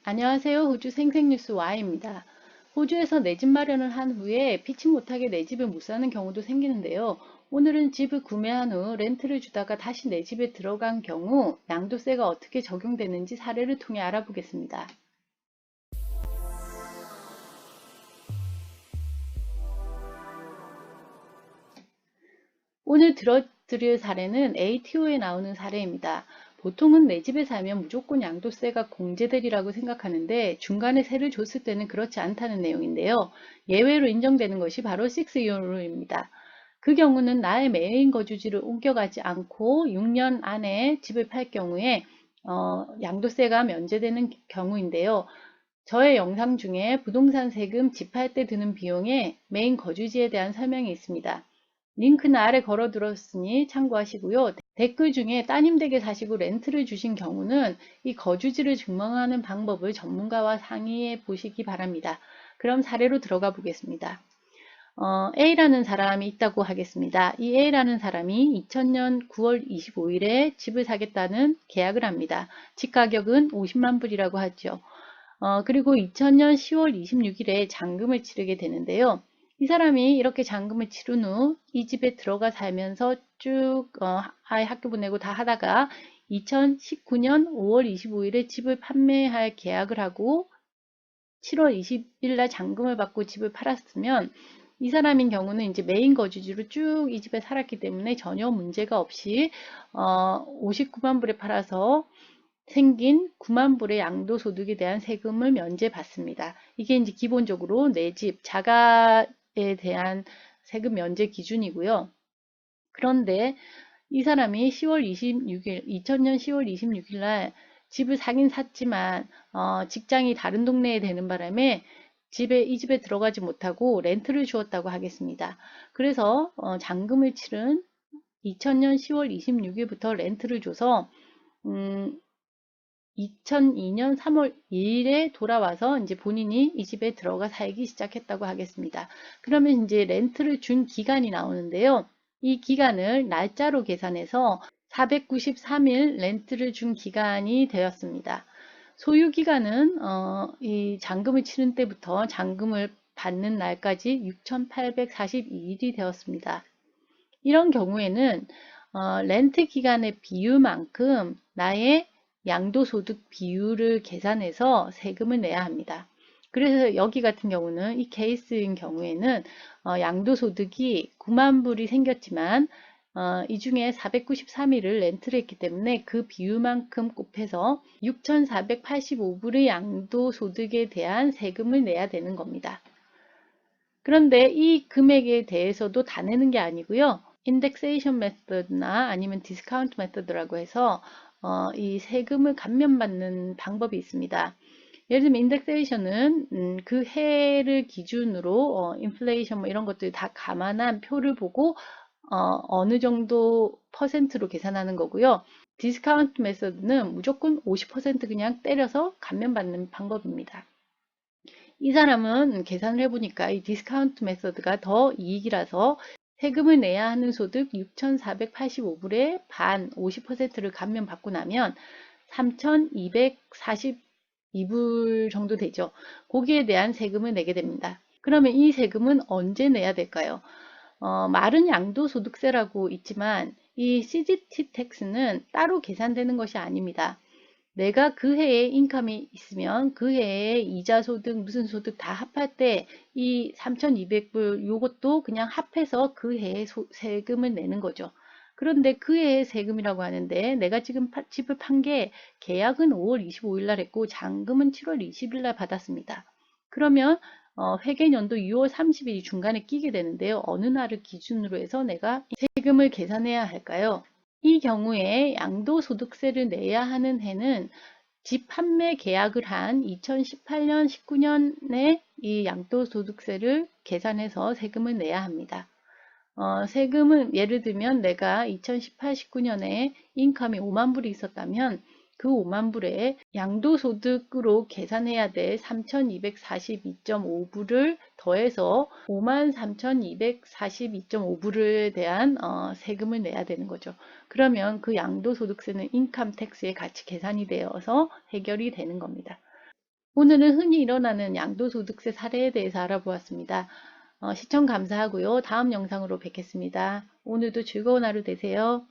안녕하세요. 호주 생생뉴스 Y입니다. 호주에서 내 집 마련을 한 후에 피치 못하게 내 집에 못 사는 경우도 생기는데요. 오늘은 집을 구매한 후 렌트를 주다가 다시 내 집에 들어간 경우 양도세가 어떻게 적용되는지 사례를 통해 알아보겠습니다. 오늘 들어드릴 사례는 ATO에 나오는 사례입니다. 보통은 내 집에 살면 무조건 양도세가 공제되리라고 생각하는데 중간에 세를 줬을 때는 그렇지 않다는 내용인데요. 예외로 인정되는 것이 바로 6-year 룰입니다. 그 경우는 나의 메인 거주지를 옮겨가지 않고 6년 안에 집을 팔 경우에 양도세가 면제되는 경우인데요. 저의 영상 중에 부동산 세금 집 팔 때 드는 비용에 메인 거주지에 대한 설명이 있습니다. 링크는 아래 걸어두었으니 참고하시고요. 댓글 중에 따님 댁에 사시고 렌트를 주신 경우는 이 거주지를 증명하는 방법을 전문가와 상의해 보시기 바랍니다. 그럼 사례로 들어가 보겠습니다. A라는 사람이 있다고 하겠습니다. 이 A라는 사람이 2000년 9월 25일에 집을 사겠다는 계약을 합니다. 집 가격은 50만 불이라고 하죠. 그리고 2000년 10월 26일에 잔금을 치르게 되는데요. 이 사람이 이렇게 잔금을 치른 후 이 집에 들어가 살면서 쭉 아이 학교 보내고 다 하다가 2019년 5월 25일에 집을 판매할 계약을 하고 7월 20일 날 잔금을 받고 집을 팔았으면 이 사람인 경우는 이제 메인 거주지로 쭉 이 집에 살았기 때문에 전혀 문제가 없이 59만 불에 팔아서 생긴 9만 불의 양도소득에 대한 세금을 면제받습니다. 이게 이제 기본적으로 내 집, 자가에 대한 세금 면제 기준이고요. 그런데 이 사람이 10월 26일, 2000년 10월 26일 날 집을 사긴 샀지만 직장이 다른 동네에 되는 바람에 이 집에 들어가지 못하고 렌트를 주었다고 하겠습니다. 그래서 잔금을 치른 2000년 10월 26일부터 렌트를 줘서 2002년 3월 2일에 돌아와서 이제 본인이 이 집에 들어가 살기 시작했다고 하겠습니다. 그러면 이제 렌트를 준 기간이 나오는데요. 이 기간을 날짜로 계산해서 493일 렌트를 준 기간이 되었습니다. 소유 기간은 이 잔금을 치른 때부터 잔금을 받는 날까지 6,842일이 되었습니다. 이런 경우에는 렌트 기간의 비율만큼 나의 양도소득 비율을 계산해서 세금을 내야 합니다. 그래서 여기 같은 경우는 이 케이스인 경우에는 양도소득이 9만 불이 생겼지만 이 중에 493일을 렌트를 했기 때문에 그 비율만큼 곱해서 6,485불의 양도소득에 대한 세금을 내야 되는 겁니다. 그런데 이 금액에 대해서도 다 내는 게 아니고요. 인덱세이션 메서드나 아니면 디스카운트 메서드라고 해서 이 세금을 감면받는 방법이 있습니다. 예를 들면 인덱세이션은 그 해를 기준으로 인플레이션 뭐 이런 것들 다 감안한 표를 보고 어느 정도 퍼센트로 계산하는 거고요. 디스카운트 메서드는 무조건 50% 그냥 때려서 감면받는 방법입니다. 이 사람은 계산을 해보니까 이 디스카운트 메서드가 더 이익이라서 세금을 내야 하는 소득 6,485불의 반 50%를 감면받고 나면 3,242불 정도 되죠. 거기에 대한 세금을 내게 됩니다. 그러면 이 세금은 언제 내야 될까요? 말은 양도소득세라고 있지만 이 CGT 텍스는 따로 계산되는 것이 아닙니다. 내가 그 해에 인컴이 있으면 그 해에 이자 소득, 무슨 소득 다 합할 때 이 3,200불 요것도 그냥 합해서 그 해에 세금을 내는 거죠. 그런데 그 해의 세금이라고 하는데 내가 지금 집을 판 게 계약은 5월 25일 날 했고 잔금은 7월 20일 날 받았습니다. 그러면 회계연도 6월 30일이 중간에 끼게 되는데요. 어느 날을 기준으로 해서 내가 세금을 계산해야 할까요? 이 경우에 양도소득세를 내야 하는 해는 집 판매 계약을 한 2018년, 19년에 이 양도소득세를 계산해서 세금을 내야 합니다. 세금은 예를 들면 내가 2018, 19년에 인컴이 5만 불이 있었다면 그 5만 불에 양도소득으로 계산해야 될 3,242.5불을 더해서 53,242.5불에 대한 세금을 내야 되는 거죠. 그러면 그 양도소득세는 인컴 텍스에 같이 계산이 되어서 해결이 되는 겁니다. 오늘은 흔히 일어나는 양도소득세 사례에 대해서 알아보았습니다. 시청 감사하고요. 다음 영상으로 뵙겠습니다. 오늘도 즐거운 하루 되세요.